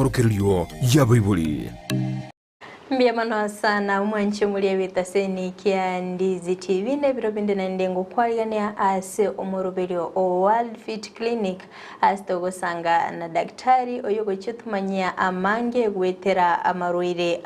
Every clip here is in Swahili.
entegokererio ya Bible. Mbiamano sana mwanchi mulie vitaseni kia Ndizi TV ne birobinde na ndengo kwaligania ase omorobelio o Worldfit Clinic astogo sanga na daktari oyogo chetumanyia amange gwetera amarwire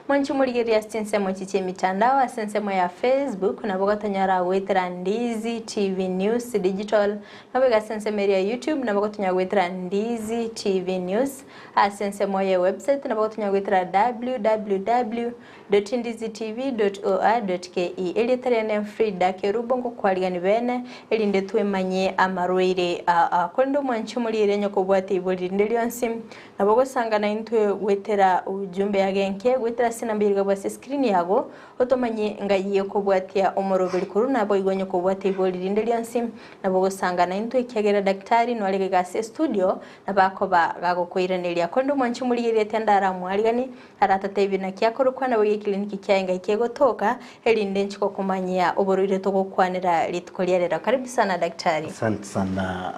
mwanchi muligeria sensemo chiche mitandao asensemo ya Facebook na bogotanyara gwetera Ndizi TV News Digital na bega sensemo ya YouTube na bogotanya gwetera Ndizi TV News asensemo ya website na bogotanya gwetera www.ndizitv.or.ke elitarene Frida kerubongo kwaligani bene elinde twemanye amarwire kondo mwanchi mulire nyoko bwate iboli ndelionsi nabogo sanga na intwe wetera ujumbe yagenke wetera sinambirga bwa screen yago otomanye ngayiye ko bwatia omorobeli kuruna boygo nyoko bwate iboli ndelionsi nabogo sanga na intwe kyagera daktari no alege gase studio nabakoba gago koirenelia kondo mwanchi mulire tendara mwaligani arata hivi na kiakoro kwana wege kliniki kyaenga ikegotoka elinde nchiko kumanyia oborire to gukwanira litukolierera. Karibu sana daktari. Asante sana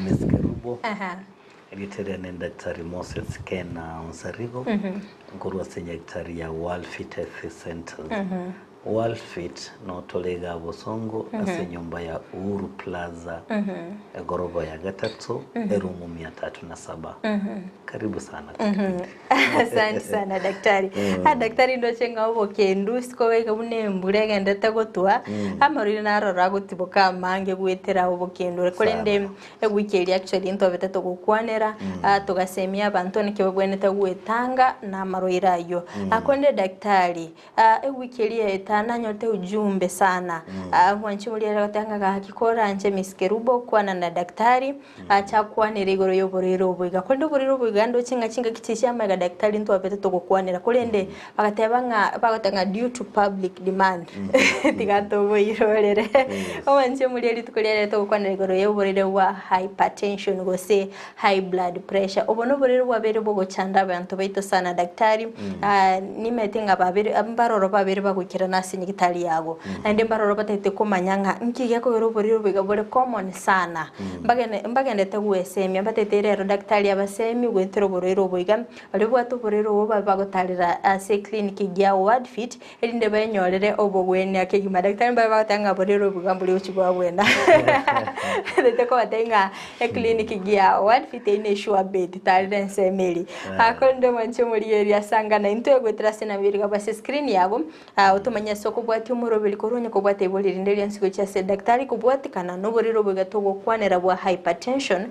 Ms. Kerubo. Eliteria ni daktari Moses Kena Onsarigo. Nkuru wa daktari ya Worldfit Health Centers. Worldfit no tolega Bosongo ase nyumba ya Uhuru Plaza goroba ya gatatu erumu 307. Karibu sana. Asante sana daktari. Daktari ndo chenga ubo kendu siko weka bune mbulege ndata gotwa amarire naro ragotiboka mange gwetera ubo kendu kolende egwikeri actually nto betatu gukwanera tugasemia abantu ne kebwene gwetanga na maroira yo akonde daktari egwikeri tana nyote ujumbe sana mwanchi mulira gatanga gakikora nche miskerubo kwana na daktari acha kwanira igoro yoborero buiga kondo borero buiga ndo chinga kitisha maga daktari ntwa pete to kwanira kolende bagatanga due to public demand tigato boirorere mwanchi mulira tukolere to kwanira igoro yoborero wa hypertension go se high blood pressure obono borero wabere bogo chanda bantu baito sana daktari nimetenga babere ambaroro babere bagukira nasi nyitali yago ande mbaroro batete komanyanga nki yako yoroboriro bigabore common sana mbagene teguesemi batete rero daktari abasemi gwetero borero boiga alibwa to borero bo bagotalira ase clinic ya Worldfit elinde banyorere obogwene akegima daktari bagatanga borero bugambuli uchibwa bwenda dete ko atenga clinic ya Worldfit ine sure bed talire nsemeli akondo manche muri area sanga na into gwetera sena biriga base screen yago otomanya soko bwati umurobeli koronye ko bwate iboli rindeli nsiko cyase daktari ko bwati kana no borero bugatogo kwanera bwa hypertension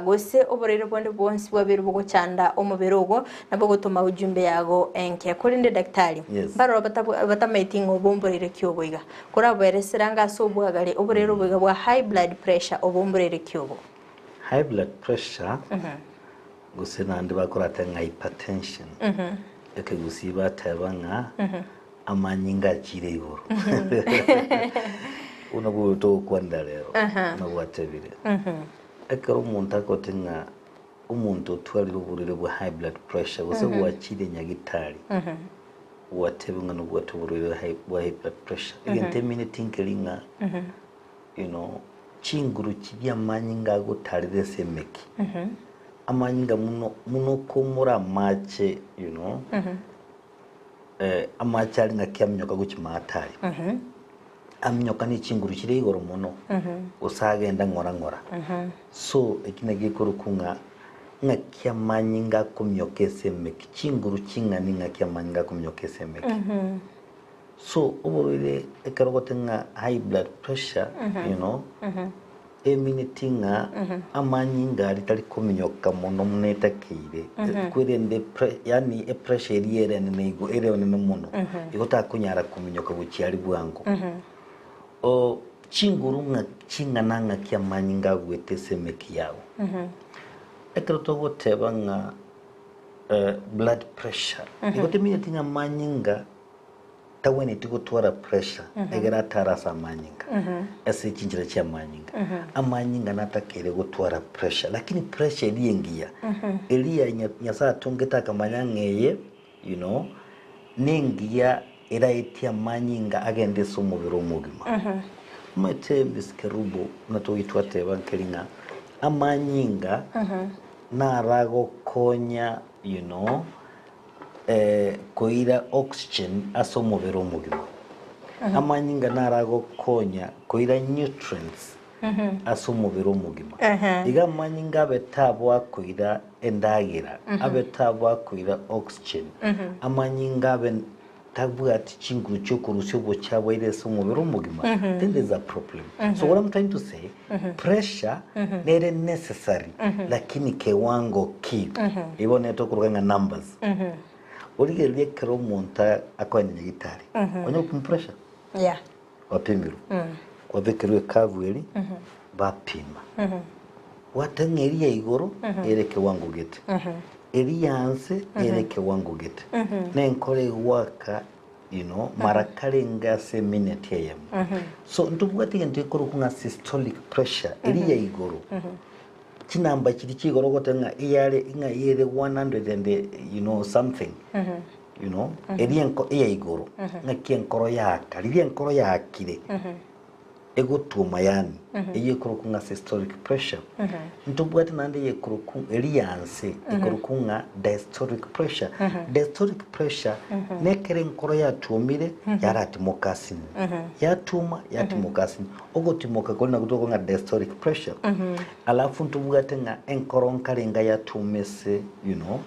gose oborero bonde bonsi bwabero bugo cyanda omuberogo nabo gutuma ujumbe yago enke kolinde daktari baro batamayitingo bomborere kyoboiga kurabo ereseranga so bwagale oborero buga bwa high blood pressure obomborere kyobo high blood pressure gose nandi bakora tanga hypertension eke gusiba tabanga amanyinga chireyoro unabu to kwanda lero na watebire ekero umuntu akotenga umuntu twaliro burire bwa high blood pressure gose wachire nyagitari watebinga no bwatuburire high blood pressure igente minute inkelinga you know chinguru kibya manyinga gotarire semeki amanyinga muno komura mache you know amachari ngakyamnyoka gukimatari amnyoka ni chinguru kire igoro muno usagenda ngora so ekinege korukunga ngakyamanyinga kumyokese meki chinguru kingani ngakyamanyinga kumyokese meki so oborire ekarogotenga high blood pressure you know eminitinga amanyinga ritari kumnyoka muno muneta kire kwirende yani pressure yere nego ere onene muno igota kunyara kumnyoka bucyari bwango o chinguru ngakingana ngakyamanyinga gwetese meki yawo ekroto gotebanga blood pressure igote minitinga manyinga tawene tikotwara pressure egera tarasa amanyinga ese kinjira kya amanyinga amanyinga natakere gotwara pressure lakini pressure iliyengia eliya nyasa tungeta kamanyangeye you know ningia era eti amanyinga agende somubiro mugima mate biskerubo natoyitwa teba nkelinga amanyinga narago konya you know koira oxygen aso mubiri omugima amanyinga narago konya koira nutrients aso mubiri omugima iga amanyinga abetabwa koira endagira abetabwa koira oxygen amanyinga tabwati chinguru chokurusyo bochabo ile so mubiri omugima then there's a problem so what I'm trying to say pressure nere necessary lakini kewango ki ibone tokuranga numbers Olige kero monta akwani nyagitari. Onyo pressure. Yeah. Wapimiru. Kwa vekeru kavu eli bapima. Watangeri ya igoro ereke wangu gete. Eri yanse ereke wangu gete. Na nkore waka you know marakale ngase minute yemu. So ntubwati ngente koro kunga systolic pressure eri ya igoro. Chinamba chiri chigoro gotenga iyare inga yere 100 and you know something you know erienko iya igoro ngaki enkoro yaka rienkoro yakire ego tuma yani eye kurukunga systolic pressure ntubwate nande ye kurukun erianse ekurukunga diastolic pressure diastolic pressure nekere enkoro yatumire yarati mokasini yatuma yati mokasini ogotimoka kona kutokonga diastolic pressure alafu ntubwate nga enkoro nkalenga yatumese you know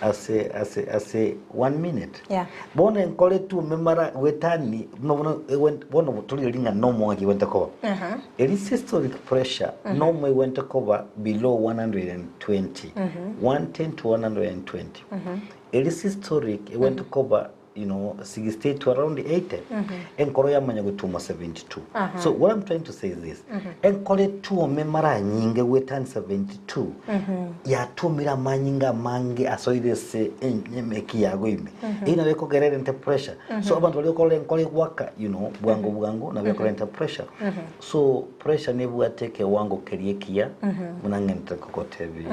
ase 1 minute. Yeah. Bona enkole tu memara wetani bona tuli linga normal waki went cover. Eri systolic pressure normal went cover below 120. 110 to 120. Eri systolic went cover you know 60 to around 80 enkoro yamanya gutuma 72. So what I'm trying to say is this enkole tu memara nyinge wetani 72 yatumira manyinga mange asoirese enyemeki yago ime ina beko gerere into pressure so abantu bali okole enkole waka you know bwango na beko into pressure so pressure nebu ateke wango keriekia munangente kokotebi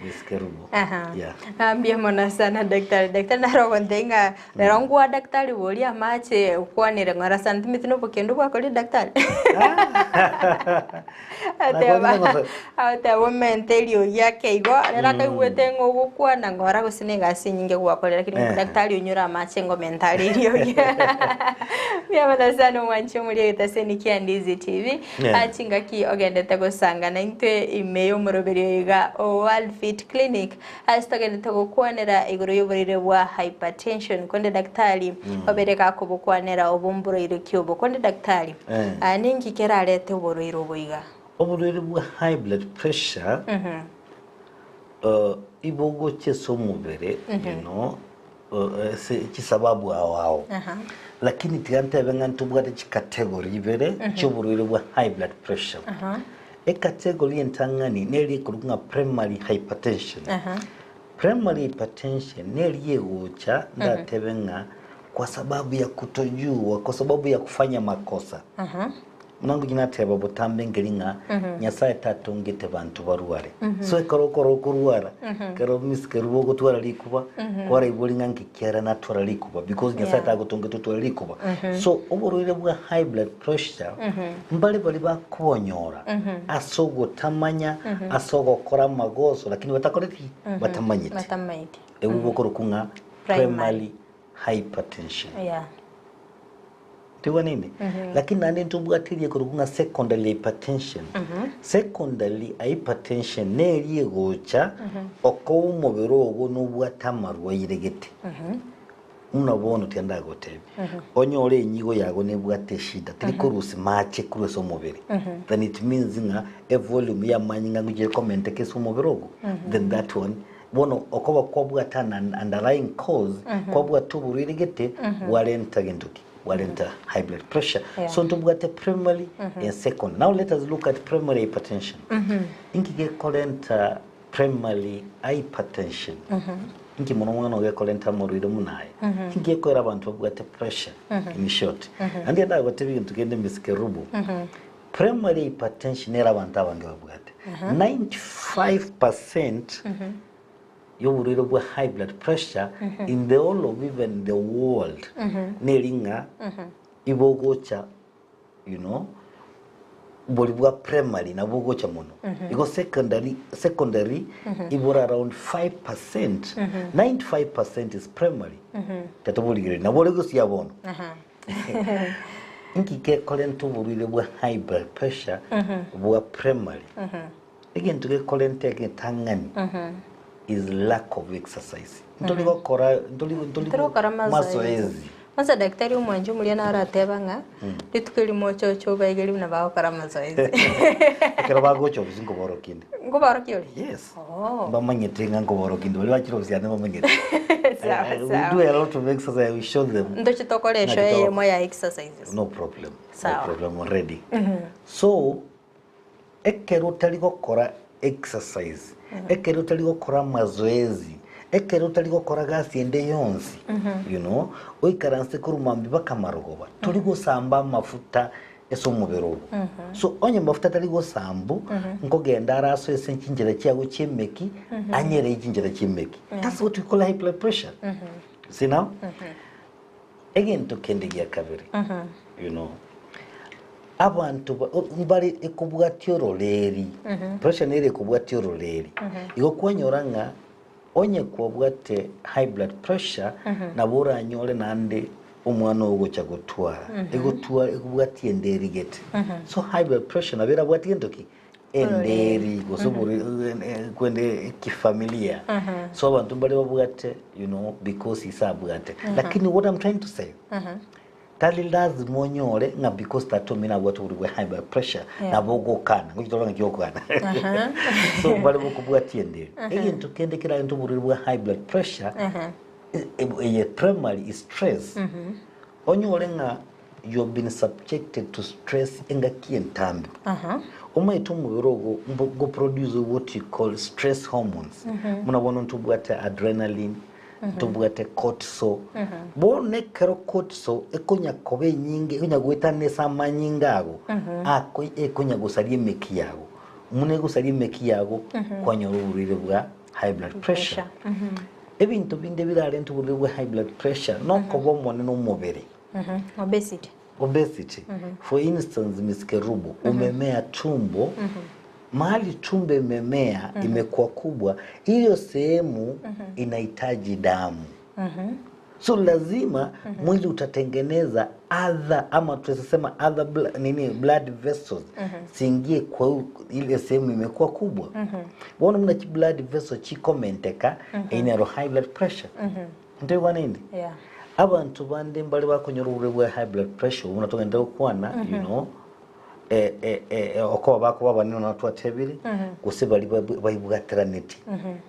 biskerubo yeah ambia mona sana daktari narogondenga nerongwa daktari woli amache ukwanire ngara santimiti no pokendo kwa koli daktari ate womentelio yake igo raka iwete ngogukwa na ngora gusiniga sinyinge kwa koli lakini daktari unyura amache ngo mentali rio bia mona sana wancho muri itaseni kia Ndizi TV achinga ki ogendete gusanga na inte imeyo muroberiga Worldfit clinic astagene togokwanera iguru yoburire wa hypertension konde daktari obereka kubukwanera obumburo irikyobo konde daktari ningi kerarete oburiro obuiga oburiro bwa high blood pressure ibogo cheso mubere you know kisababu awao lakini tigante benga ntubwate category ibere cy'oburiro bwa high blood pressure category entangani neri kurunga primary hypertension primary hypertension neri yegocha ndatebenga kwa sababu ya kutojua kwa sababu ya kufanya makosa nangu jinateba botambe ngelinga nyasaye tatungite bantu baruare so ekorokoro kuruara kero miskeru bogo twara likuba kwara ibolinga ngikera na twara likuba because nyasaye tagutungite twara likuba so oborore bwa high blood pressure mbali bali bakonyora asogo tamanya asogo kora magoso lakini batakoreti batamanyite ebubokoro kunga primary hypertension tiwa nini lakini nani ntubwatirie kurugunga secondary hypertension secondary hypertension neriye gocha oko umubiro ogo nubwatamarwa yiregete unabona utenda gotebi onyore inyigo yago nebwate shida tiliko rusi mache kuruso umubiri then it means nga a volume ya manyinga ngije comment keso umubiro ogo then that one bono okoba kwabwatana underlying cause kwabwatu yiregete warenta genduki walenta high blood pressure so ntubwate primary and second now let us look at primary hypertension ingige kolenta primary hypertension ingi monomwana oge kolenta moriro munaye ingige ko abantu bwate pressure in short and yenda gote bintu gende miskerubo primary hypertension era abantu abange babwate 95% yoburiro bwa high blood pressure in the whole of even the world nelinga ibogocha you know boli bwa primary na bugo cha muno iko secondary ibora around 5%. 95% is primary tatobuli na boli go siya bono inki ke kolento bulile bwa high blood pressure bwa primary again to get kolente ke tangani is lack of exercise ntoli kora mazoezi. Masa daktari umwanju muliana arateba nga litukeli mocho choba igeli na baho kara mazoezi kera bago cho bizingo borokinde ngo barokiyoli yes bamanyetenga ngo borokinde bali bakiro byane bamanyete we do a lot of exercise, we show them ndo chitokolesho ye moya exercises no problem already so ekero taliko kora exercise ekero taliko kora mazoezi ekero taliko kora gasi ende yonsi you know oikaranse kurumambi bakamarogoba tuliko samba mafuta eso mubero so onye mafuta taliko sambu ngogenda araso esenkinjira cyago cyemeki anyere ikinjira cyemeki that's what we call high blood pressure see now again to kendegia kabiri you know abantu mbali ekubwatyo roleri pressure nere ekubwatyo roleri iko kwanyoranga onye kwabwate high blood pressure na bora nyole nande umwana ugo chagotwara egotwara ekubwati enderi gete so high blood pressure na bera bwati endoki enderi gosoburi kwende kifamilia so abantu mbali babwate you know because isabwate lakini what I'm trying to say tali lazima onyole nga because tatomina watu uri high blood pressure na bogo kana ngikitola ngiyokana so bali bokubwati enderi again tukendekera into uri high blood pressure a primary is stress onyole nga you've been subjected to stress enga kientambi umaitu mubirogo go produce what you call stress hormones munabona ntubwate adrenaline tubwate cortisol bone kero cortisol ekonya kobe nyinge ekunya gwetane sama nyingago ako ekonya gusalie meki yago mune gusalie meki yago kwanyoro urire bwa high blood pressure ebintu binde birale ntubure bwa high blood pressure no kobo mone no mubere obesity for instance miskerubo umemea tumbo mahali tumbe memea imekuwa kubwa hiyo sehemu inahitaji damu so lazima mwili utatengeneza other ama tunasema other blood vessels singie kwa ile sehemu imekuwa kubwa bona mna blood vessel chikomenteka ina high blood pressure ndio wanende abantu bande mbali bakonyora urebwa high blood pressure unatogenda kwana you know okoba bako babanino natwa tebiri guse bali bayibwatira neti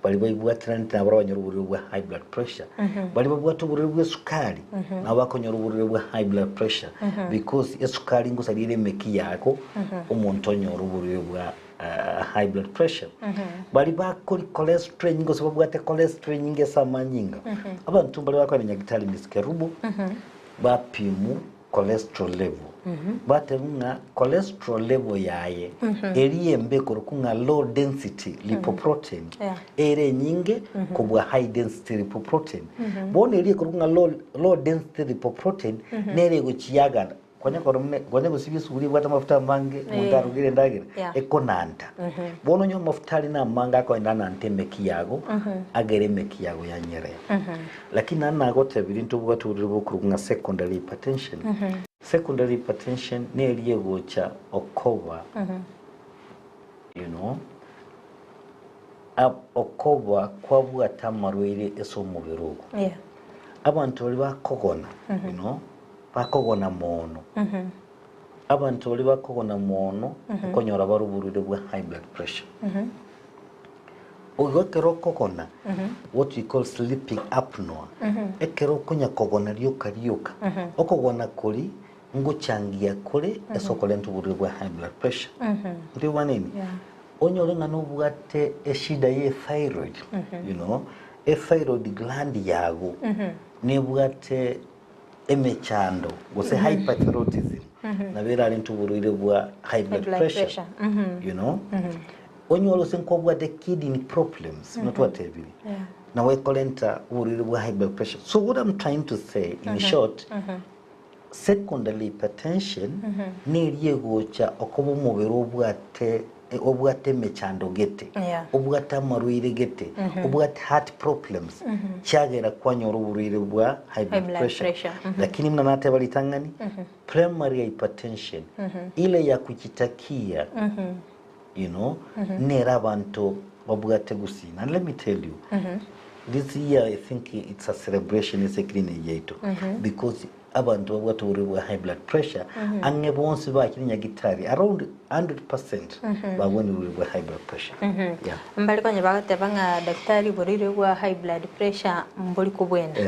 bali bayibwatira neti nabara banyora urebwa high blood pressure bali babwata urebwa sukari nabakonyora urebwa high blood pressure because esukari ngusalire meki yako umuntu onyora urebwa high blood pressure bali bakori cholesterol nyingo sababwate cholesterol nyinge samanyinga abantu bali bakwanya gitali miskerubo bapimu cholesterol level baterunga cholesterol level yaye eriye mbeko kunga low density lipoprotein ere nyinge kubwa high density lipoprotein bone eriye kunga low density lipoprotein nere guchiyaga kwanya gusibisu uri bwata mafuta mange mutarugire ndagira ekonanta bono nyo mafuta na manga ko ndana ntemeki yago agere meki yago yanyere lakini anago tebiri ntubwa turibo kurunga secondary hypertension secondary hypertension ne eriye gocha okoba you know okoba kwabwa tamarwire eso mubirugo abantu bali bakogona you know bakogona mono abantu bali bakogona mono konyora baruburire bwa high blood pressure ogokero kokona what we call sleeping apnea ekero konya kogona ryoka okogona kuri nguchangia kuri esokole ntuburire bwa high blood pressure ndi wanini onyore ngano bwate eshida ye thyroid you know a thyroid gland yago ne bwate emechando gose hyperthyroidism na vera ntuburire bwa high blood pressure you know onyolo senkobwa the kidney problems not whatever na we kolenta urire bwa high blood pressure so what I'm trying to say in short secondary hypertension neriye gocha okuba umubiri obwate mechando gete obwate amarwire gete obwate heart problems cyagera kwanyora uburire bwa high blood pressure. Lakini mna nate balitangani primary hypertension ile ya kukitakia you know nera abantu obwate Gusii. And let me tell you this year I think it's a celebration is a clean year because abantu obwate bwa high blood pressure ange bonse bakirinya gitari around 100% babone bwa high blood pressure. Yeah. Mbali kwanye bagatebanga daktari burire bwa high blood pressure mbuli kubwenda.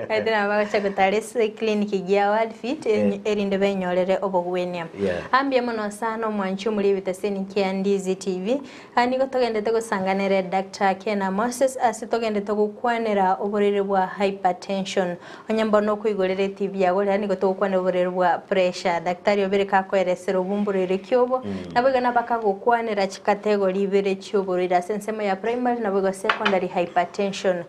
Adina bagacha gutare clinic ya Worldfit erinde benyorere obogwenya. Ambye muno sana mwanchu muri bitaseni kia Ndizi TV. Ani gotogendete gusanganire Dr. Kena Moses asitogendete gukwanira oburire bwa hypertension. Onyambono kwigorere TV yago yani gotokwana oburire bwa pressure. Daktari obereka kweresera obumburire kyobo nabwo nabakagukwanira chikategori ibere cyuburira sensemo ya primary nabwo secondary hypertension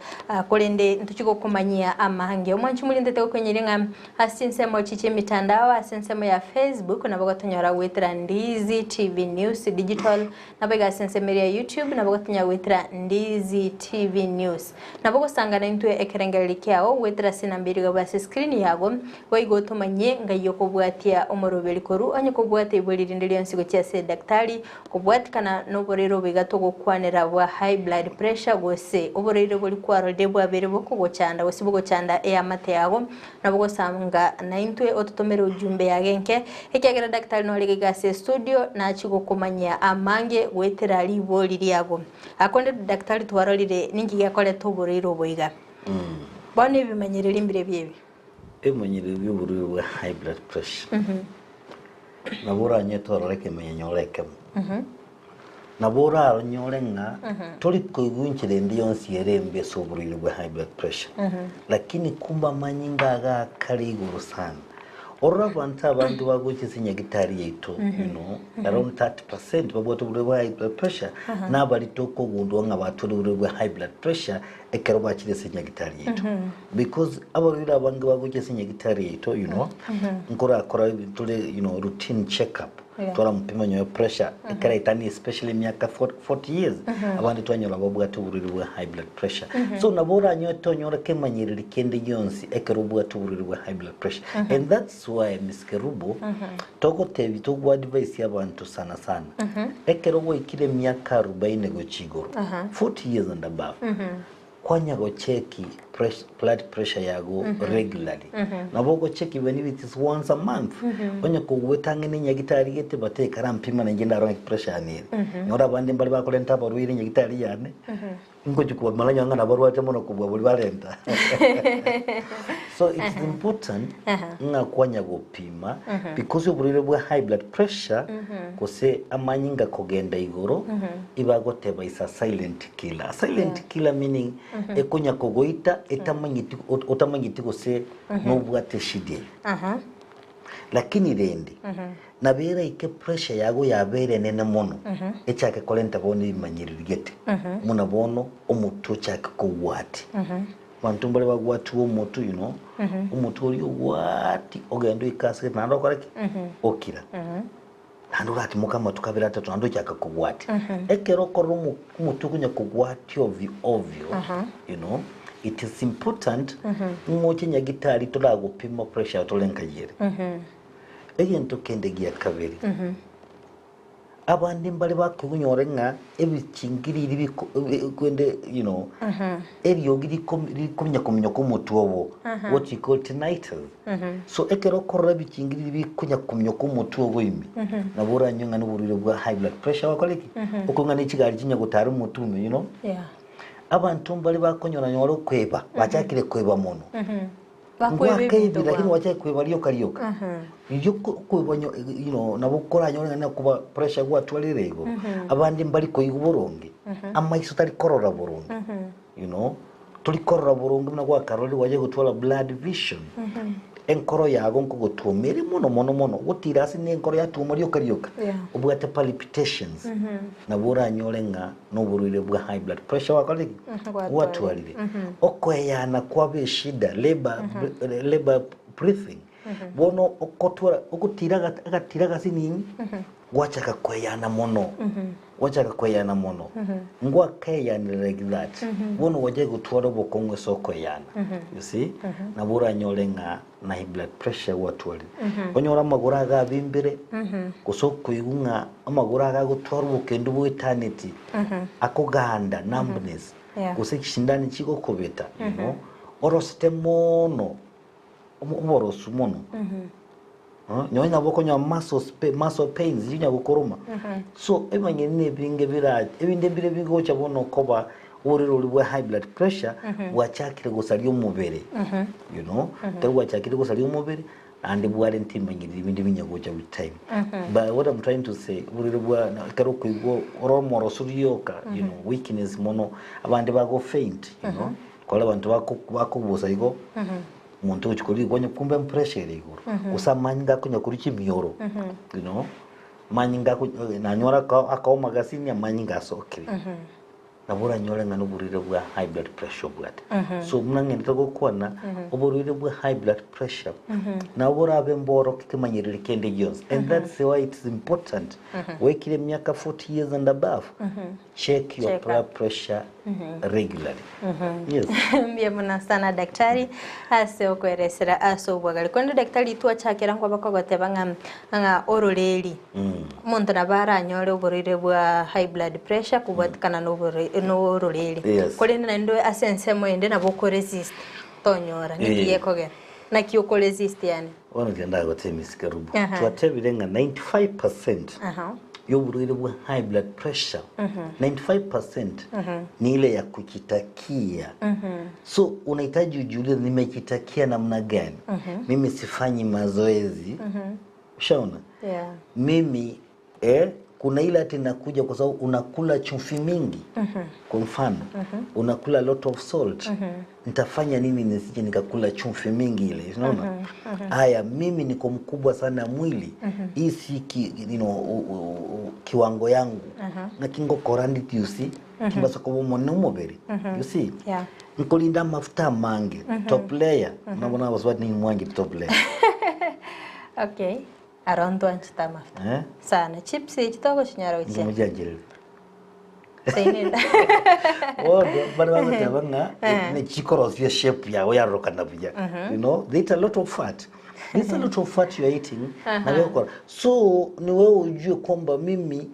kolende ntuchiko kumanyia amange omwanchi mulindete kwenyiringa asinsemo chiche mitandao asensemo ya Facebook nabwo tonyora witra Ndizi TV News digital nabwo asensemo ya YouTube nabwo tonya witra Ndizi TV News nabwo sangana intwe ekerengeri kyao witra sinambiri ga basi screen yago waigo tumanye ngayo kubwatia omorobeli koru onye kubwatia ibuliri ndiliansigo cyase daktari kubwatikana n'uburiro bigato gukwanira bwa high blood pressure gose uburiro buri kwarode bwa bere boko gocyanda gose bwo cyanda eyamate yago nabwo sanga naintwe otutomera ujumbe yagenke ekyagira daktari no ligase studio na chigo kumanya amange wetera liboli yago akonde daktari twarolire ningi yakole tuburiro boiga bone bimenyerera imbere byebi emenyerera by'uburiro bwa high blood pressure nabura nyetororeke menyoreke nabura nyorenga toli koigunkire ndiyonsi yerembe soburiro bwa high blood pressure lakini kumba manyinga ga kariguru sana orabanta abantu bagukisinya gitari yeto you know around 30% baboto bwa high blood pressure nabali toko gundo nga baturi bwa high blood pressure ekero bakirisinya gitari yeto because abarira abange bagukisinya gitari yeto you know nkora tule you know routine check up tora mpima nyo pressure ekara itani especially myaka 40 years abandi twanyora babwa tuburiri bwa high blood pressure so nabora nyo tonyora kemanyiriri kende yonsi ekero bwa tuburiri bwa high blood pressure and that's why Miss Kerubo toko tevi togwa advice y'abantu sana ekero wo ikire myaka 40 go chigoro 40 years and above kwanya go cheki blood pressure yago regularly nabo go cheki even if it is once a month kwanya ko wetangene nyagitari gete bateka rampima na ngenda ro pressure anire nyora bandi mbali bakolenta barwire nyagitari yane ngo jikuba malanya ngana barwate mono kubwa buli balenta so it's important nga kwanya go pima because uburire bwa high blood pressure kose amanyinga kogenda igoro ibagoteba isa silent killer meaning ekonya kogoita otamanyiti kose nobwate shide lakini rendi nabera ike pressure yago yabere nene mono echake kolenta bone imanyirigete muna bono omuto chake ko wati bantumbale bagwati wo mutu you know omuto oli wati ogendo ikase nando koreki okira nando lati mukama tukabira tatu nando chake ko wati ekero koro mutu kunya ko wati ovyo you know it is important ngoche nyagitari tolago pima pressure tolenka yere egento kendegia kabiri abandi mbali bakunyorenga ebikingiri kwende you know ebyo giri kumenya ko mutu obo what you call tinnitus so ekero korra bikingiri bikunya kumenya ko mutu obo imi nabura nyonga n'uburiro bwa high blood pressure wakoleki ukonga n'ikigari kinya gutari mutume you know abantu mbali bakonyora nyoro kweba bachakire kweba mono bakwebe lakini wacha kweba lyoka iyo kweba you know nabukora nyora na kuba pressure gwa twalirego abandi mbali ko yuboronge amaiso tari korora boronge you know tuli korora boronge na gwa karoli waje gutwala blood vision enkoro yago nko gutumira mono gutirasi n'enkoro yatuma lyoka ubwate palpitations nabura nyorenga n'uburire bwa high blood pressure wakoliki watwalire okweyana kwa beshida labor breathing bono okutira agatira sinini gwachaka kweyana mono ngwa keyana like that bono waje gutwara bokongwe soko yana you see na bura nyolenga na high blood pressure watwali onyora magura ga bimbire kusoko igunga amagura ga gutwara bokendu bo eternity akoganda numbness kusekishindani chiko kobeta you know orosite mono umorosu mono nyonya bokonya muscle pains yinya gukoroma so emanye nebinge bira ebinde bire bigocha bono koba uriro libwa high blood pressure wachakire gusali umubere you know tari wachakire gusali umubere and bware ntimanye ibindi binyagocha with time but what I'm trying to say uriro bwa karo kwigo oromoro suriyoka you know weakness mono abandi bago faint you know kola abantu bakubuza igo muntu uchikuri kwenye kumbe pressure iguru usamanyinga kunya kuri kimyoro you know manyinga nanyora akaoma gasini ya manyinga sokiri nabura nyore ngano burire bwa high blood pressure blood so munangenda gukwana uburire bwa high blood pressure nabura abemboro kikimanyirire kende yons and that's why it's important wekire myaka 40 years and above check your blood pressure regularly yes mbiyamuna sana daktari ase okweresera aso bwagali kwende daktari twachakira ngo bakogoteba nga ororeri muntu nabara nyore uburire bwa high blood pressure kubatikana no ororeri kole nando asense moende naboko resist tonyora nikiye kogera na kiyoko resist yani ono genda gotemisika rubu twatebirenga 95% yoburire bwa high blood pressure 95% ni ile ya kujitakia so unahitaji ujiulize nimejitakia namna gani mimi sifanyi mazoezi ushaona mimi kuna ile ati nakuja kwa sababu unakula chumvi mingi kwa mfano unakula lot of salt nitafanya nini nisije nikakula chumvi mingi ile unaona haya mimi niko mkubwa sana mwili hii si kiwango yangu na kingo korandi you see kibaso ko monno moberi you see nkolinda mafuta mange top layer unabona waswati ni mwangi top layer okay around one stama sana chips kitoko chinyara uche mujajiri sayinenda bari batabanga ne chikorosye shape yawe yarokana buja you know they eat a lot of fat there's a lot of fat you are eating so ni wewe ujue kwamba mimi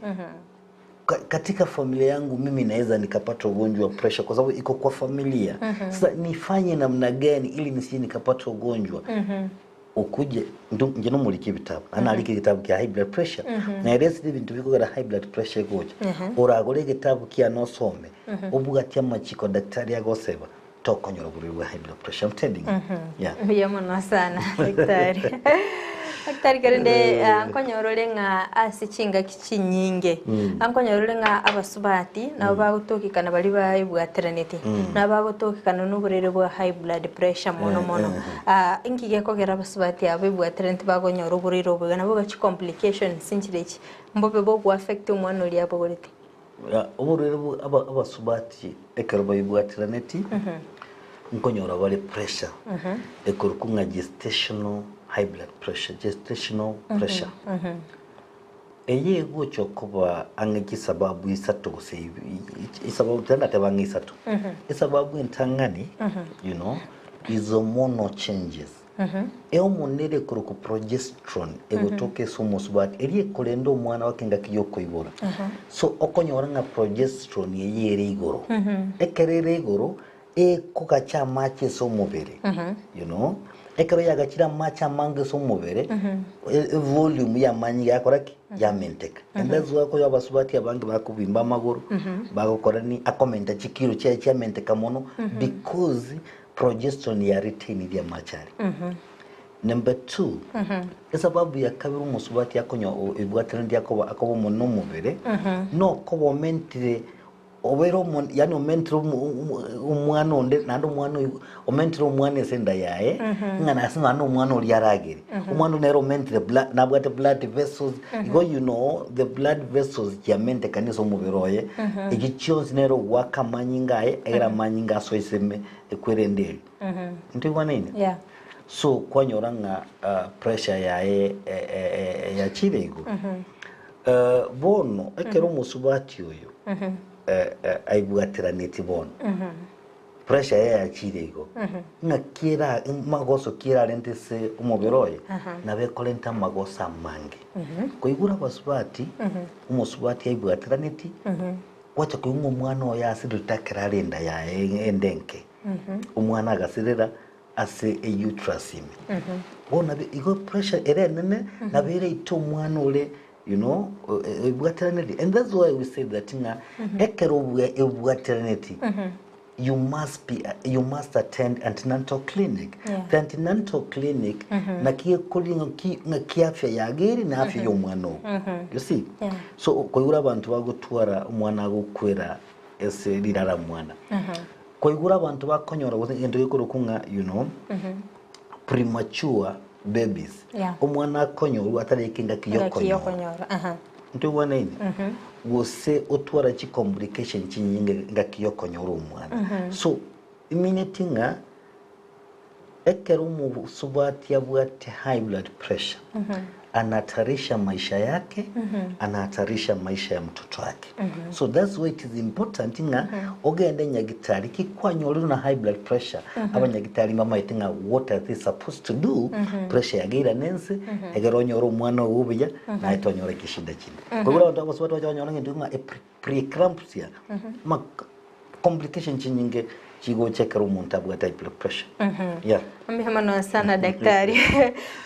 katika familia yangu mimi naweza nikapata ugonjwa wa pressure kwa sababu iko kwa familia sasa nifanye namna gani ili nisije nikapata ugonjwa ukuje njeno muliki bitabu ana aliki kitabu kia high blood pressure na rest ibintu biko high blood pressure goje oragore kitabu kia no some ubuga tyama chiko daktari yagoseba tokonyora buri high blood pressure I'm telling you yamona sana daktari daktari karende ankonyorole nga asichinga kichinyinge ankonyorole nga abasubati na bagutokikana bali bayibwateranete na bagutokikana n'uburere bwa high blood pressure mono ingige kogera abasubati abibwateranete bagonyora uburere bwa nabo gachi complication sinchireki mbobe bwo affect umwana uri abogorete uburere abasubati ekero bayibwateranete nkonyora bali pressure ekorukunga gestational high blood pressure pressure eye gocho kuba angeki sababu isatu guse isababu tanda tebanga isatu isababu intangani you know is hormonal changes monere kuruku progesterone egotoke sumusubati eriye kolendo mwana wakenga kiyoko ibora so okonyora nga progesterone yeye igoro ekerere igoro kukacha mache so mubere you know ekero yagachira macha mange so mubere volume ya manyi yakoraki ya menteka and that's why ko yabasubati abange bakubimba maguru bagokora ni akomenta chikiro cha menteka mono because progesterone ya retain ya machari number 2 esababu ya kabiru musubati yakonyo ibwatrend yakoba akobo mono mubere no ko mentire obero yani omentro umwana onde nando mwana omentro umwana esenda yae ngana asima no umwana oli yaragere umwana nero mentre blood nabwate blood vessels go you know the blood vessels ya mente kaniso muberoye egichons nero wakamanyingae era manyinga so iseme ekwerendeli ndibona nini so kwanyoranga pressure ya chirego bono ekero musubati oyo aibwatiraniti bono pressure ya chirego ngakira magoso kira lentese umubiroye nabe kolenta magosa mange koigura basubati umusubati aibwatiraniti wacha kuyunga umwana oya asirutakira lenda ya endenke umwana agasirira ase a uterus bona igo pressure ere nene nabere ito umwana ole you know ebwatiraniti, and that's why we say that nga ekero ebwatiraniti you must attend antenatal clinic. The antenatal clinic na kiafya ya geri na afya y'umwana. You see? So koigura abantu bagutwara umwana gukwera ese rirara mwana. Koigura abantu bakonyora into yikurukunga you know premature babies. Umwana akonyora atarikinga kiyokonyora. Ntuwana ini wose otwara chi complication chinyinge ngakiyokonyora umwana. So iminetinga ekero mu subati yabwate high blood pressure anatarisha maisha yake anatarisha maisha ya mtoto wake. So that's why it is important nga ogende nyagitari kikwanyoro na high blood pressure abanyagitari mama itinga what are they supposed to do pressure yagira nense egero nyoro mwana ubya na itonyora kishinda chini kwa hiyo watu watu wanyora ngindu preeclampsia ma complication chinyinge chigo chekera umuntu abwata blood pressure. Mihemano sana daktari.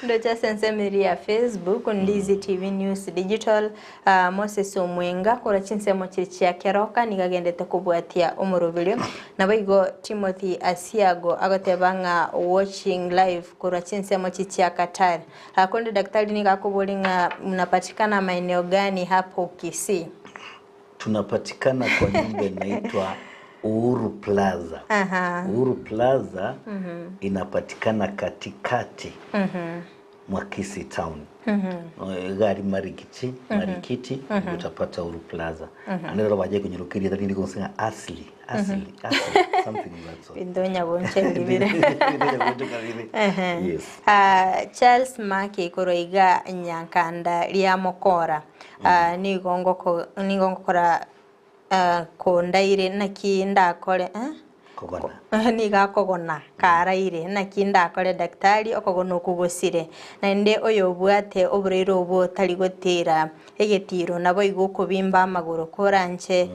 Ndo cha nsemi ya Facebook Ndizi TV News Digital Moses Omwenga kora chinsemo chirichi ya keroka nigagendete kubwatia umurubilyo nabaigo Timothy Asiago agotebanga watching live kora chinsemo chichi ya Katari. Konde daktari nikakubulinga mnapatikana maeneo gani hapo Kisii? Tunapatikana kwa nyumba inaitwa Uhuru Plaza. Uhuru Plaza inapatikana katikati mwa Kisii town. Gari marikiti utapata Uhuru Plaza. Anero baje kunyirukiri that ndiko singa asli something like that. Bindonya bonche ngibire. Yes. Charles Maki koroiga nyankanda lya mokora. Nigongo kora kondaire nakinda kore kogona niga kogona karaire nakinda kore daktari okogona okugosire nande oyo bwate oburero obo tali gotera egetiro nabo igukubimba amaguru koranche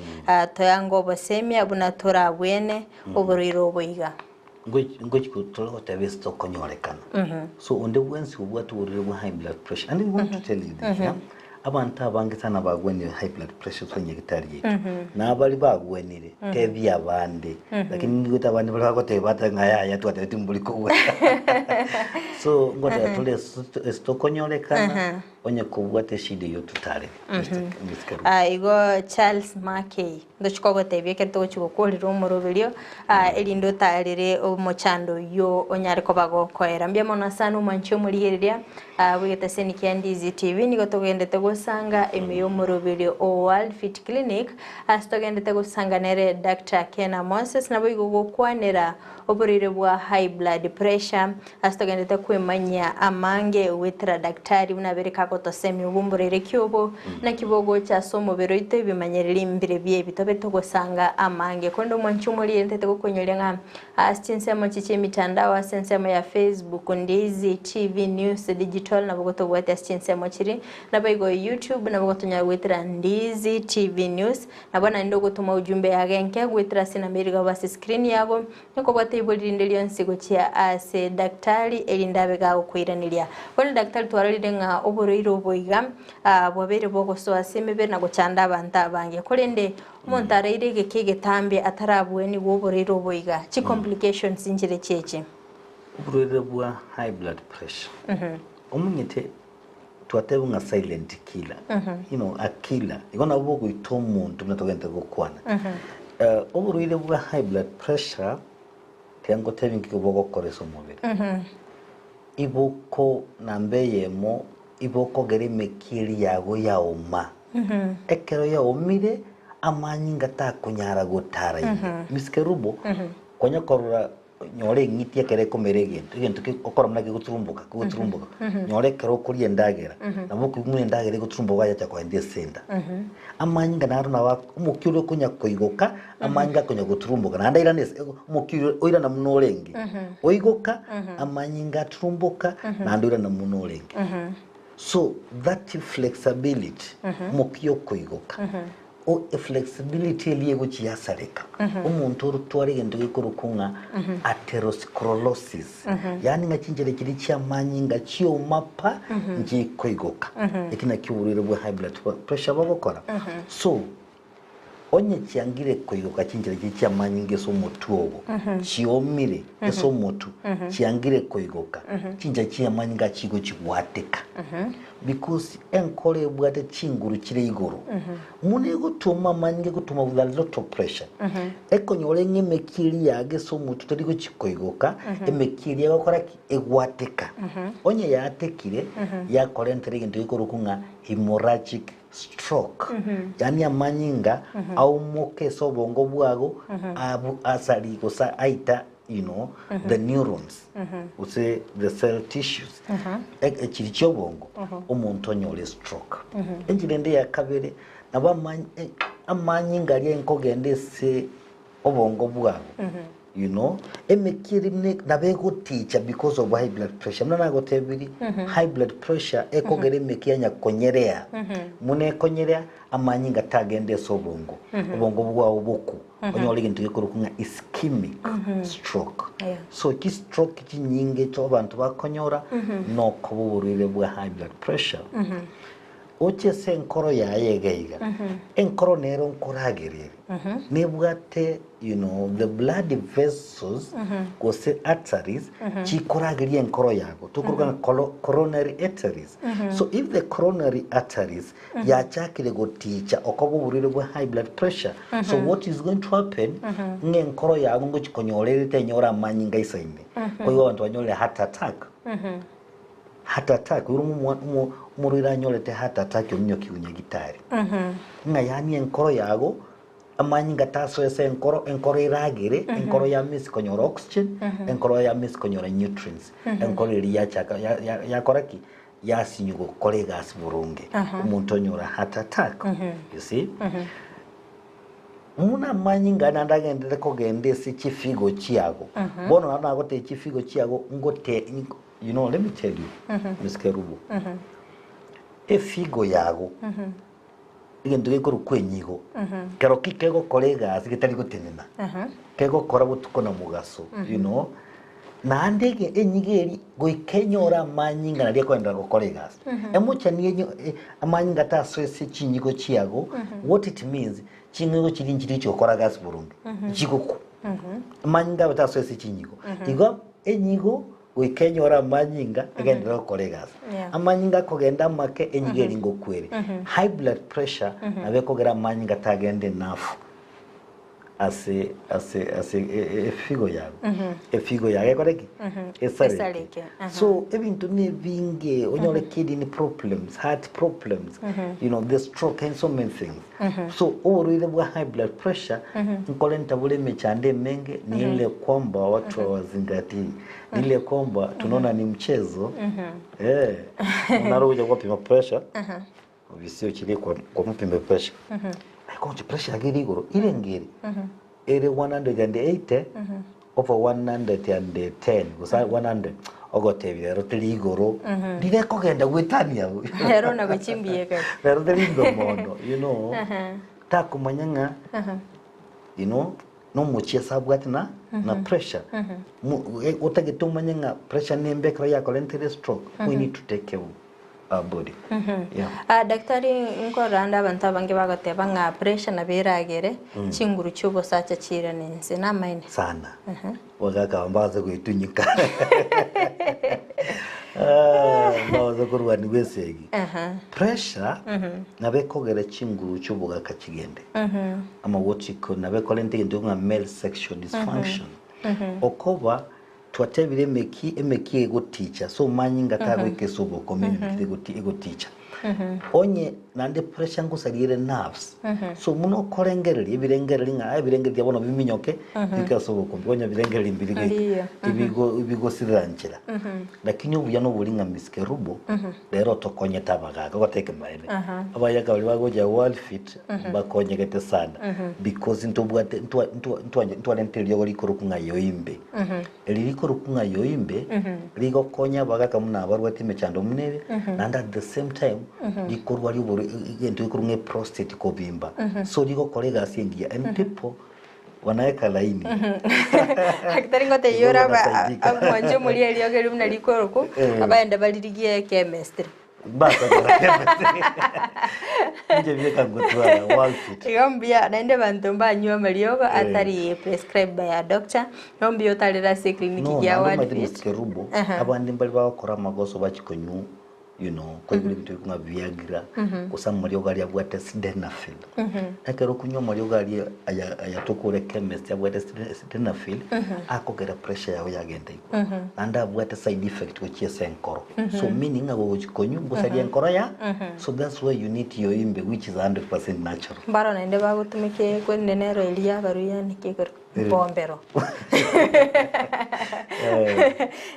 toyango bosemia bunatora bwene oburero oboiga ngochi kutolo tabesto konyorekana. So onde wensi ubwate oburero high blood pressure, and we want to tell you this abantu abange sana bagwenye high blood pressure kwenye gitari yetu na abali bagwenire tebi abande lakini ngota abande bali bakotebata ngaya twatete mbuliko so ngota tole stokonyorekana onye kubwate shide yo tutare igo Charles Makey ndochikogo tebye keto chikokolira umurubilyo elindo tarire omochando yo onyare kobago koera mbya mona sana umancho muliriria wigete seniki Ndizi TV nigo togendete gusanga emiyo murubilyo o Worldfit clinic astogendete gusanga nere Dr. Kena Moses nabo igo kwanera oburire bwa high blood pressure astogendete kwemanya amange witra daktari unabereka gotosemi ubumburire kyobo na kibogo cha somo beroite bimanyerera imbire bye bitobe togosanga amange kondo mwanchumuli entete gukonyolera asinsemo chiche mitandao asinsemo ya Facebook Ndizi TV News Digital na bogoto bwate asinsemo chiri na baigo YouTube na bogoto nya witra Ndizi TV News na bana ndo gutuma ujumbe yagenke witra sina meriga basi screen yago niko bwate ibolindeliyo nsigo chia ase daktari elindabe ga ukwiranilia kono daktari twaralire nga oboriro boiga bwabere bogoso asemebe na gucanda abantu abange kolende montare irege kegetambe atarabweni woboriro boiga chi complications injire cheche oboriro bwa high blood pressure omunyete twatebu nga silent killer you know a killer igona bogo itomuntu mnatogente gukwana oboriro bwa high blood pressure tiango tebingi kubogo koreso mubiri iboko nambeyemo iboko gerime kiri yago ya oma ekero ya omire amanyi ngata kunyara gotara miskerubo konya korura nyore ngitia kere komerege egento okora mna guturumbuka nyore kero kuri endagera nabo kumwe endagera guturumbuka yacha kwa ndie senda amanyinga naru na umukyuro kunya koigoka amanyinga kunya guturumbuka na ndaira nese umukyuro oira na munorenge oigoka amanyinga turumbuka na ndaira na munorenge so that flexibility mukyo koigoka o flexibility liego chiasareka umuntu rutware gendo gikurukunga atherosclerosis yani ngachinjere kiri cyamanyinga cyo mapa ngi koigoka ikina kiburire bwa high blood pressure babokora so onye cyangire koigoka chinjere kiri cyamanyinga so mutuobo ciomire so mutu cyangire koigoka chinjere cyamanyinga kigo kigwateka because enkole bwate chinguru kire igoro mune gutuma manyinge gutuma with a lot of pressure ekonyore ng'emekiri yage so mutu tari gukikoigoka emekiri yagakora egwateka onye yatekire yakora enteri gento igoro kunga hemorrhagic stroke yani amanyinga au moke so bongo bwago abu asali kosa aita the neurons we say the cell tissues ekiricho bongo umuntu onyole stroke enjirende ya kabere naba amanyinga ali enkogende se obongo bwago emekiri nabego teacher because of high blood pressure mna go tebiri high blood pressure ekogere mekianya konyerea mune konyerea amanyinga tagende so obongo bwawo boku onyole gintu gikurukunga ischemic stroke so ki stroke kinyinge cyo abantu bakonyora no kuburire bwa high blood pressure oche senkoro yayegeiga enkoro nero nkoragerere nebwate the blood vessels go se arteries chikoragerie enkoro yago tukuruga coronary arteries so if the coronary arteries yachakire go ticha okobuburire bwa high blood pressure so what is going to happen ngenkoro yago ngo chikonyorere nyora amanyinga isaine koyo abantu banyole heart attack murira nyolete heart attack omnyoki unyegitari yani enkoro yago amanyinga taso ese enkoro iragire enkoro ya miss konyora oxygen enkoro ya miss konyora nutrients enkoro iri yachaka yakoraki yasinyugo kore gas burunge umuntu onyora heart attack you see muna manyinga nandagendere kogende si chifigo chiago bono nana gote chifigo chiago ngote let me tell you Miss Kerubo efigo yago igendo gikuru kwenyigo kero kikego kolega sigitari gutenena kego kora butuko na mugaso na ndege enyigeri goikenyora amanyinga nari kwenda gukolega emucha niye amanyinga taswese chinyigo chiago what it means chinyigo chirinjiri cyo kora gas burundu jiguku amanyinga taswese chinyigo igo enyigo wekenyora amanyinga egendera kolegas amanyinga kogenda make enyigeri ngo kwere high blood pressure nabe kogera amanyinga tagende nafu ase figo yago koreki esareke so ebintu ne binge onyore kidney problems, heart problems, the stroke and so many things so oruire bwa high blood pressure nkolenta bule mechande menge ni ile kwamba watu wazingati ile kwamba tunaona ni mchezo unaruja kwa pima pressure visio chile kwa mpima pressure kwa pressure agiri igoro ile ngiri ere 180 over 110 gusa 100 ogotebye roteli igoro ndire kogenda gwetania rero na guchimbiye ka rero ndirindo mono takumanyanga no muchia sabwati na pressure utagetumanyanga pressure nembe kra ya coronary stroke we need to take care of our body daktari nkoranda abantu abange bagateba nga pressure na beragere chinguru chubo sacha chira nense na maine sana wagaka ambaze kuitunyika baza kurwani besegi pressure nabekogera chinguru chubo gakachigende ama wotiko nabekolente ndunga male sexual dysfunction okoba twatebire emeki ego teacher so manyinga tago ikesobo community ego teacher onye nande pressure ngusalire nerves so muno kolengereri ebirengereri nga ebirengereri abono biminyoke bikasobo kumbi onye birengereri mbirige ibigo siranchira lakini ubuya no bulinga miskerubo lero tokonye tabaga goteke maene abayaga bali bagoja Worldfit bakonyegete sana because ntobwate ntwalenteri yo likoro kunga yoimbe elirikoro kunga yoimbe ligo konya baga kamuna abarwati mechando munebe and at the same time likorwa libo igento ikurunge prostate kobimba so ligo kolega asingia and people wanaeka laini daktari ngote yora ba mwanjo muri eliogeri muna likoro ko abaenda balirigie chemistry basa nje vyeka ngotwara Worldfit yombia naende bantu mbanywa maliogo atari prescribed by a doctor yombio talira se clinic ya Worldfit abandi mbali bakora magoso bachikonyu kwa ibuli bitu kunga Viagra kusama maliogo ali abwate sildenafil nakero kunyo maliogo ali ayatokore chemist abwate sildenafil akogera pressure yawe yagenda iko anda abwate side effect which senkoro so meaning abo chikonyu ngosali enkoro ya so that's why you need your imbe which is 100% natural baro naende bagutumike kwende nero elia baruya nikekero bombero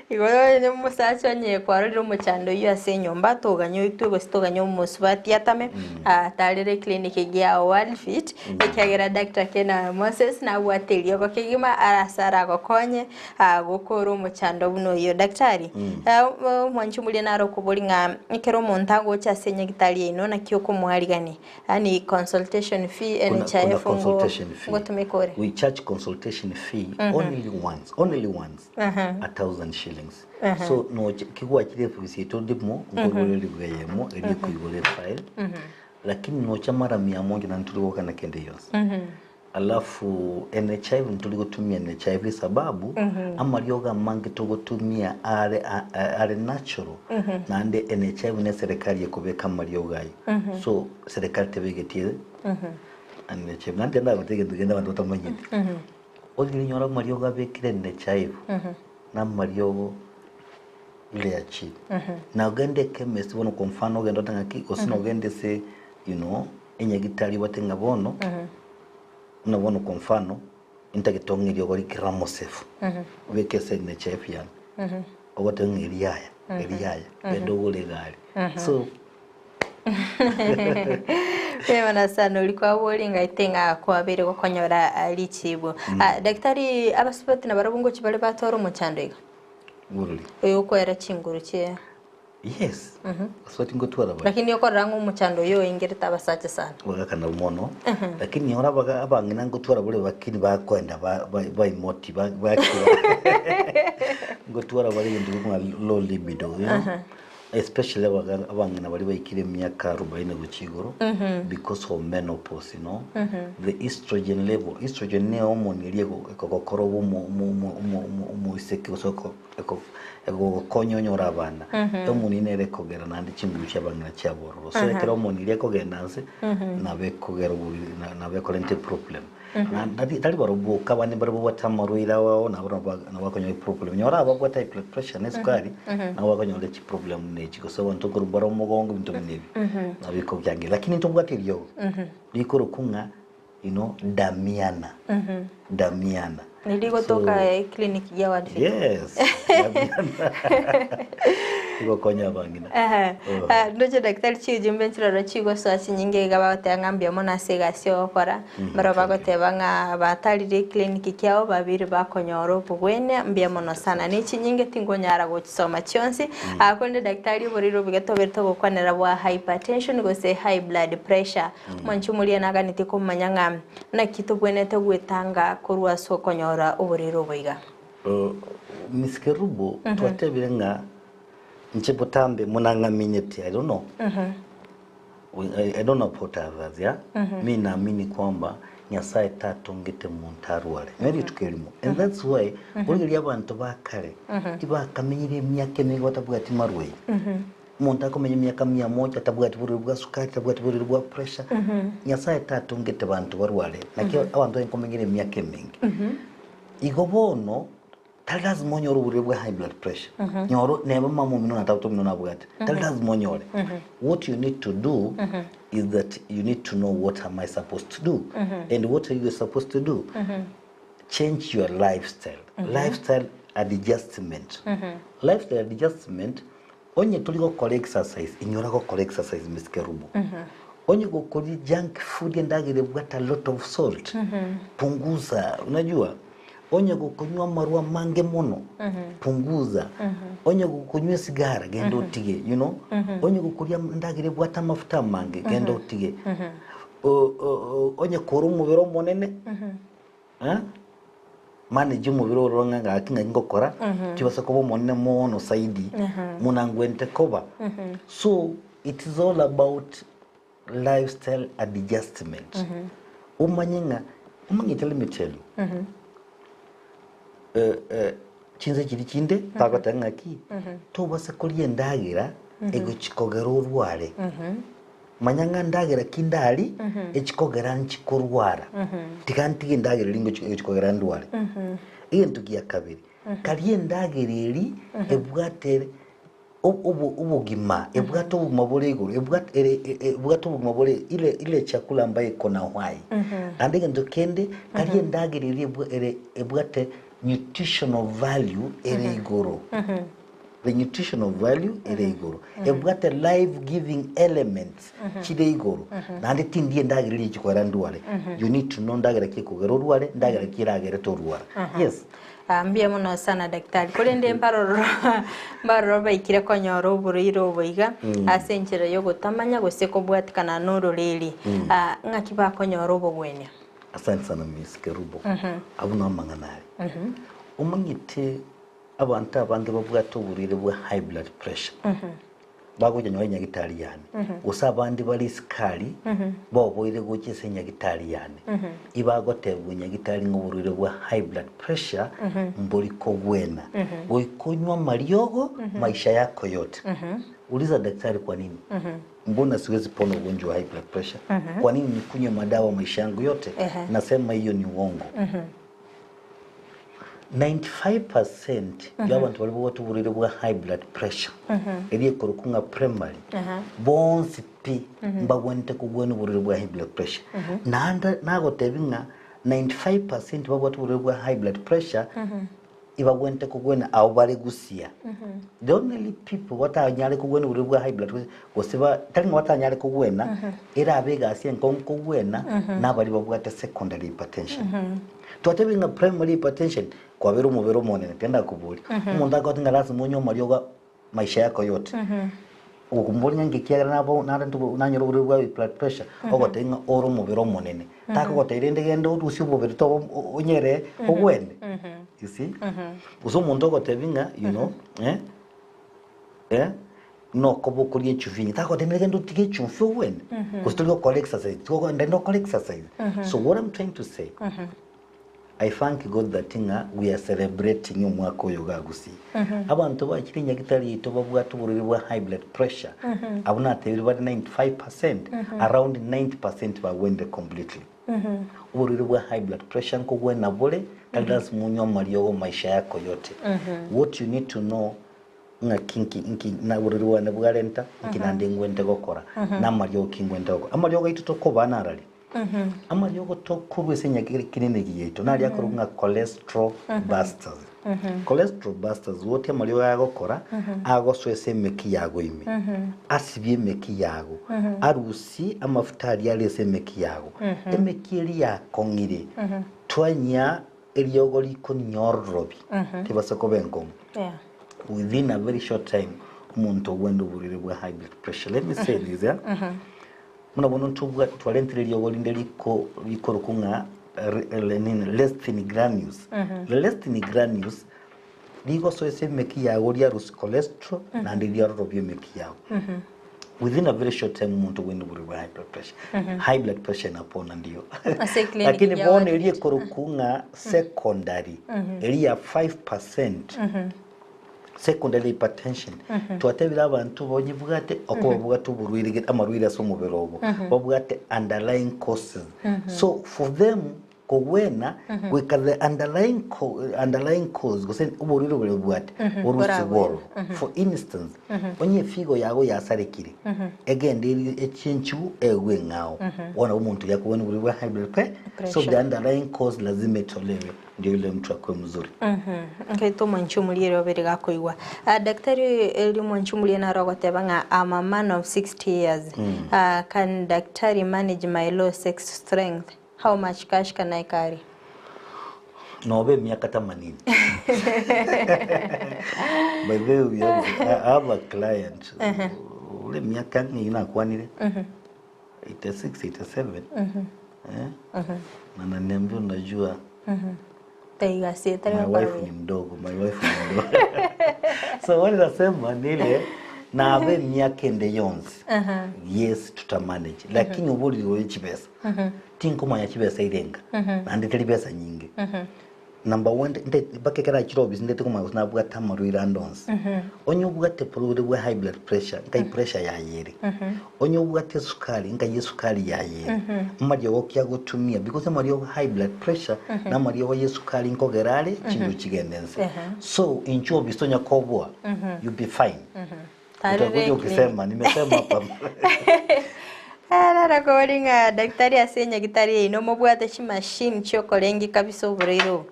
igoro ne musacho nye kwariro muchando yo asenyomba toganyo itugo sitoganyo musubati atame atalire clinic ya Worldfit ekagera Dr. Kena Moses na waterio bakigima arasara gokonye gukoro muchando buno yo daktari mwanchumuli naro kubolinga ikero montago cha senye gitali ino na kyoko muharigani ani consultation fee NHIF ngo tumekore we charge consultation fee only once 1,000 shillings so no kigwa kile visito ndimo ngorole libweyemo eli kuibole file lakini no chamara 100 na ntuliwoka na kende yose alafu NHIV ntuligotumia NHIV sababu ama lioga mangi tugotumia are natural na ande NHIV ne serikali yakobeka malioga so serikali tebegetie NHIV nande nda bategenda bantu tamanyiti odi nyora malioga bekire NHIV na maliogo ile ya chip na ugende chemist bono kwa mfano ugenda tanga kiko sino ugende se enye gitali watenga bono unabono kwa mfano intagitongirio gori gramosef ubeke se NHIF yana ogotenga eliaya bedogole gari so Pema sana ulikuwa wolinga itenga kwa bere gukonyora lichibo daktari abasubati na barabungo kibale batoro mu chandega Uruli uko era chinguru che yes aswati ngotwara ba lakini yoko rangu mu chando yo ingerita abasache sana bagakana umono lakini ora baga abangina ngotwara bule bakini bakwenda ba motive bakira ngotwara bale ndu kuma low libido especially abangina bali bayikire myaka 40 guchigoro because of menopause the estrogen level estrogen ne hormone iliego ekokoro mu iseke soko ego konyonyora abana hormone ine rekogera nandi chingu cyabangina cyabororo so ekero hormone iliego genanse nabekogera nabekolente problem dali barobuka bane barabo batamaruira wao na bakonyo problem nyora abagwa type blood pressure ne sukari na bakonyo le problem ne chiko so bantu kurubara mugongo bintu binebi nabiko byange lakini ntubwatiryo likoro kunga damiana niligo toka clinic ya Worldfit yes iko konya bangina ndoje daktari chijimbe nchiro chigo so chinyinge gabate ngambia mona segasio kora baroba gotebanga batalire clinic kyao babiri bakonyoro bugwene mbia mono sana ni chinyinge tingonyara gochisoma chionsi akonde daktari boriro bigatoberto gokwanera bwa hypertension gose high blood pressure mwanchumulia naga nitiko manyanga na kito bwenete gwetanga korwa so konyora uboriro boiga miskerubo twatebirenga nchipotambe munanga minyeti I don't know I don't know what others mimi naamini kwamba nyasaye tatongete muntarwale nari tukelimo and that's why buri abantu bakare ibakamenyire myaka nego tabwati marwe muntu akomenya myaka 100 tabwati buri bwa sukari tabwati buri bwa pressure nyasaye tatongete abantu barwale nakyo abantu enkomenyire myaka mingi igobono Tell us monyoro with high blood pressure. Nyoro never mamu minona tauto minona bugati. Tell us monyore. What you need to do is that you need to know what am I supposed to do. And what are you supposed to do? Change your lifestyle. Lifestyle adjustment. Lifestyle adjustment, onye tuligo kole exercise, inyora go kole exercise miskerubo. Onye go kole junk food ndagire bwata a lot of salt. Punguza, unajua? Onye kukunywa marua mange mono, punguza. Onye kukunywa sigara, gendo tige, you know. Onye kukulia ndagire bwata mafuta mange, gendo tige. Onye kuru mubiro monene, manage mubiro ronga nga akinga ngokora, kibasa kobo monene mono saidi, munangwente koba. So it is all about lifestyle adjustment. Umanyinga, tell me tell you. Chinze chiri chinde pakatanga ki to basa koliye ndagira ego chikogera urware manyanga ndagira kindali echikogera nchikurwara tikanti ndagira lingo echikogera ndware iyo ntugiya kabiri kaliye ndagira eri ebwatere ubugima ebwato ubumabole iguru ebwato ubumabole ile chakula ambaye kona hwai andenge ndokende kaliye ndagira eri ebwate nutritional value ereigoro. The nutritional value ereigoro. Got a life-giving elements chireigoro. Nande tindi ndagiri chikwara ndwale. You need to know ndagara kikogero rwale, ndagara kiragere to rwala. Yes. Mbia muno sana daktari. Kolende mbaro baikira konyoro buriro boiga asenjera yo gotamanya goseko bwatikana noro leli. Ngakiba konyoro bogwenya. Asante sana Miss Kerubo. Abuna amanganari. Umanyite abantu abange babwato burire bwa high blood pressure. Bagoje nyonya gitari yani. Usabandi bali skali bo boire gochese nyagitari yani. Ibagotebu nyagitari ngoburire bwa high blood pressure mboli ko gwena. Goikonywa mariogo maisha yako yote. Uliza daktari kwa nini? Mbona siwezi pona ugonjwa wa high blood pressure? Kwa nini nikunywe madawa maisha yangu yote? Nasema hiyo ni uongo. 95% y'abantu bali bwo tuburire bwa high blood pressure eriye korukunga primary bonsi pi mbagwente kugwena uburire bwa high blood pressure nago tebinga 95% babo tuburire bwa high blood pressure ibagwente kugwena abo bari gusiya the only people watanyale kugwena uburire bwa high blood pressure gosiba tali watanyale kugwena era abega asiye nkonko gwena nabali babwate secondary hypertension twatebinga primary hypertension kwa vero mubero monene tenda kubuli umuntu akatinga lazima unyo maryoga maisha yako yote ukumbuli nyange kiagara nabo narantu nanyoro buri bwa blood pressure ogotenga oro mubero monene taka goterende gendo usi bubero to onyere ogwende you see uso muntu ogotebinga you know no kobo kuri chuvinyi taka goterende gendo tike chufyo wende kustulio collect exercise to ndendo collect exercise so what I'm trying to say I thank God that we are celebrating umwaka oyo Gusii. Abantu bakiri nyagitari to babwatu buriri bwa high blood pressure. Abuna tebiri bari 95%, around 90% bagwende completely. Buriri bwa high blood pressure nko gwena bole kaldas munyo mariyo maisha yako yote. What you need to know nga kinki na buriri bwa nebwarenta kinande ngwende gokora na mariyo kingwende gokora. Amariyo gaito ko banarali. Amaryogo to kubese nyagire kinene giyeto nali akorunga cholesterol busters. Cholesterol busters wote amaryogo yagokora agoswese meki yago ime. Asibye meki yago. Arusi amafuta ali alese meki yago. Emeki eri yakongire. Twanya eryogo liko nyorrobi. Tibasa kobenko. Within a very short time umuntu wendo burire bwa high blood pressure. Let me say this, yeah. Muna tubwa twalentre lyogolinde liko rukunga lectin granules. The lectin granules ligo so ese meki ya oria rus cholesterol na ndiya robye meki ya. Within a very short time umuntu wende buri high blood pressure. High blood pressure napona ndio. Lakini bone liye korukunga secondary eliya 5%. Secondary hypertension twatebira abantu bonyibugate okobugate uburwirige amarwire aso muberobo babugate underlying causes so for them kowena weka the underlying cause gose uburiro bule bwate urusi woro for instance onye figo yago yasarekire egende echinchu ewe ngao wana umuntu yakubona buli bwa high blood pressure so the underlying cause lazima itolewe ndio ile mtu akwe mzuri nkaito mwanchumuliere obere gakoigwa daktari eli mwanchumuliere narogoteba nga I'm a man of 60 years can daktari manage my low sex strength? How much cash can I carry? Nobe miaka 80. By the way, I have a client. Ule miaka ni inakwanile. 86, 87. Na ananiambia unajua. Taiga sieta my wife ni mdogo. So wale nasema nile na abe miaka ende yonzi. Yes, tutamanage. Lakini ubuli uwe chibesa. Tinko manya chibesa irenga. Na ndeteli pesa nyingi. Number 1 bake kara chirobi ndete kuma usinabuga tamaru irandons. Onyo bugate pulure bwa high blood pressure, nkai pressure ya yere. Onyo bugate sukari, nkai sukari ya yere. Mmaje wokya gotumia because mari high blood pressure na mari wa sukari nkogerale chindu chigendense. So incho bistonya kobwa, you be fine. Utakuja ukisema nimesema hapa. Ara koringa daktari asenya gitari ino mobwate chi machine chokolengi kabisa uburiro.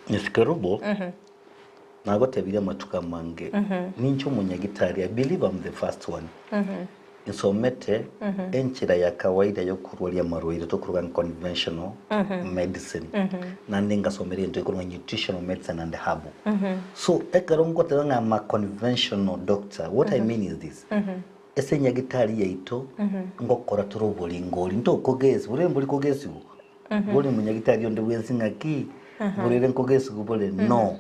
Nisikerubo. Nagotebira matuka mange. Nincho munyagitari I believe I'm the first one. Insomete enchira ya kawaida yo kurwalia marwaire to kurwa conventional medicine. Nande ngasomere into kurwa nutritional medicine and herbal. So ekarongo tanga ma conventional doctor. What I mean is this. Esenya gitari yaito ngokora turoboli ngoli ndo kogezi uremboli kogezi boli munyagitari onde wensinga ki burere kogezi gubole no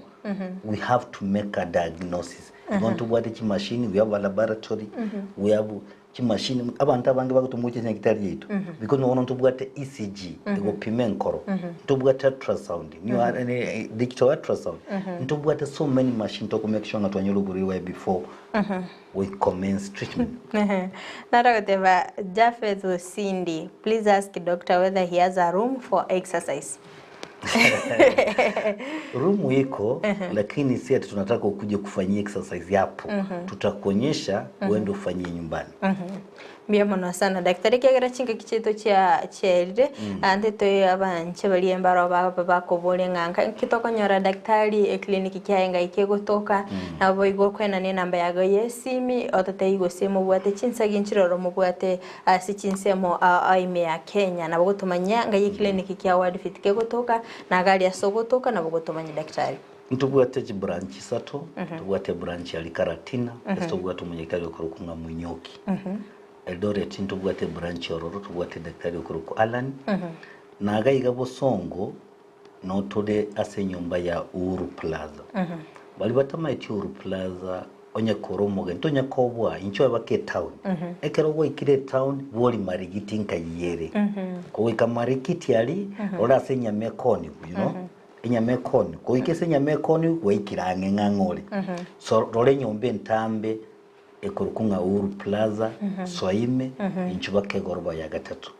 we have to make a diagnosis we want to what the machine we have a laboratory we have the machine abantu abange bakutumuke nyagitari yaito because no want to bwate ECG ego pimenkoro to bwate ultrasound you are any digital ultrasound to bwate so many machine to make sure that wanyolo buriwe before we commence treatment. Naragoteva Jafet Cindy, please ask the doctor whether he has a room for exercise. Room iko lakini si ati tunataka ukuje kufanyia exercise hapo. Tutakuonyesha uende ufanyie nyumbani. Mbia mono sana daktari kigera chinga kicheto cha cherire ande to abanche bali embaro baba ko bolenga kitokonyora daktari kliniki kyaenga ikegotoka nabo igo kwena ne namba yago yesimi otate igo semo bwate chinsa ginchiroro mu bwate si chinsemo aime ya Kenya nabo gotumanya nga kliniki kya Worldfit kegotoka na gali asogotoka nabo gotumanya daktari ntubwate branch sato tubwate branch ya Karatina tubwate umunyekali okurukunga munyoki Eldoret ntubwate branch ororo tubwate daktari okuruku Alan na agayiga bosongo no tode asenyumba ya Uhuru Plaza bali batamaiti Uhuru Plaza onye koromoge ntonya kobwa incho abake town ekero go ikire town boli marigiti nkayere ko wika marigiti ali ora senya mekoni you know inyamekoni ko ikese nyamekoni weikirange ngangole so role nyombe ntambe ekorukunga Uhuru Plaza Swaime inchubake gorba ya gatatu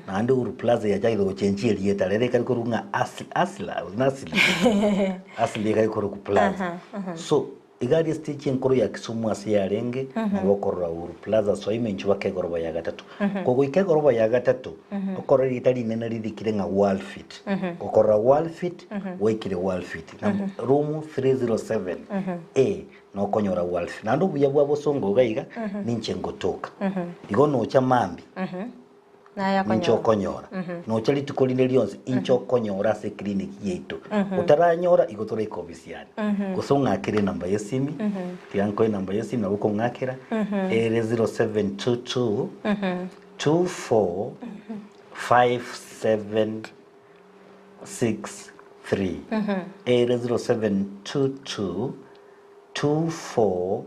na ande Uhuru Plaza ya jairo ochenjie lieta lere kali korunga asli kali koruku Plaza so igari stage nkoro ya Kisumu asiyarenge ngokorora Uhuru Plaza Swaime inchubake gorba ya gatatu kogo ikegorba ya gatatu okoro litali nena lidikire nga Worldfit okora Worldfit wekire Worldfit room 307 A no konyora Worldfit nando buya bwa bosongo gaiga ninche ngotoka igo no cha mambi na incho konyora no chali tukolinde lyonse incho konyora se clinic yetu utaranyora igotore ikobisiani kusonga akire namba yesimi yanko namba yesimi nabuko ngakira 0722 24 5763 0722 24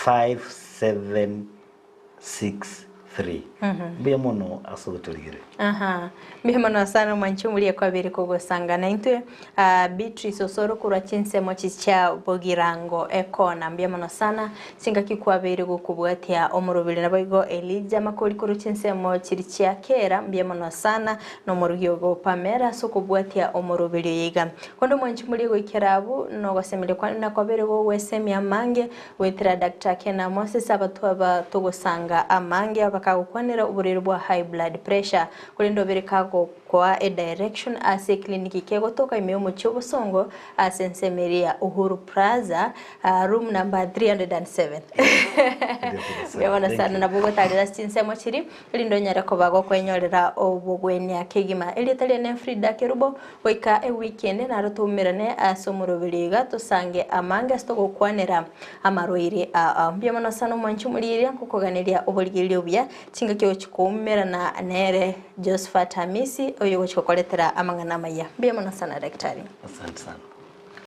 5763 3 mbia mono asuguturigire mbia mono sana mwanchumulie kwa biri kugosanga na intwe Beatrice Osoro kurwa chinsemo chicha bogirango ekona mbia mono sana singa kikwa biri gukubwatia omurubiri na boigo Elijah makori kuru chinsemo chirichia kera mbia mono sana no murugio go Pamela so kubwatia omurubiri yiga kondo mwanchumulie go ikerabu no gosemile kwa na kwa biri go wesemi amange wetira Dr. Kena Moses abatwa tugosanga amange bakagukwanira uburiro bwa high blood pressure kurindo berekago kwa a direction ase kliniki kego toka imeo muchobo songo asensemeria Uhuru Plaza room number 307 yabona sana nabugo talira sinsemo chiri lindo nyara ko bago kwenyorera obugweni akegima elitalia ne Frida Kerubo weka e weekend na rutumirane asomurubiriga tusange amanga stoko kwanira amaroire ambia mana sana mwanchumuliria kukoganiria obuligilio bya cinga kyo chikumera na nere Josephat Hamisi oyo gochikokoletera amangana maya mbia mana sana daktari. Asante sana.